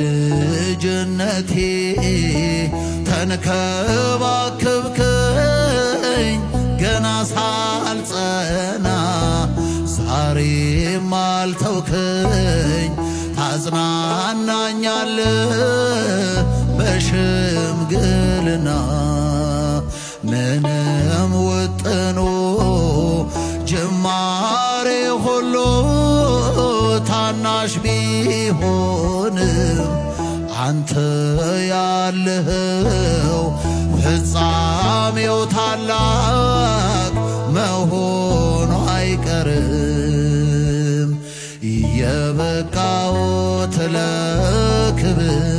ልጅነቴ ተንከባከብከኝ ገና ሳልጸና ዛሬም አልተውከኝ ታጽናናኛለ በሽምግልና ምንም ውጥኖ ጅማሬ ሁሉ ታናሽ ቢሆንም አንተ ያለኸው ፍጻሜው ታላቅ መሆኑ አይቀርም። የበቃሁት ለክብር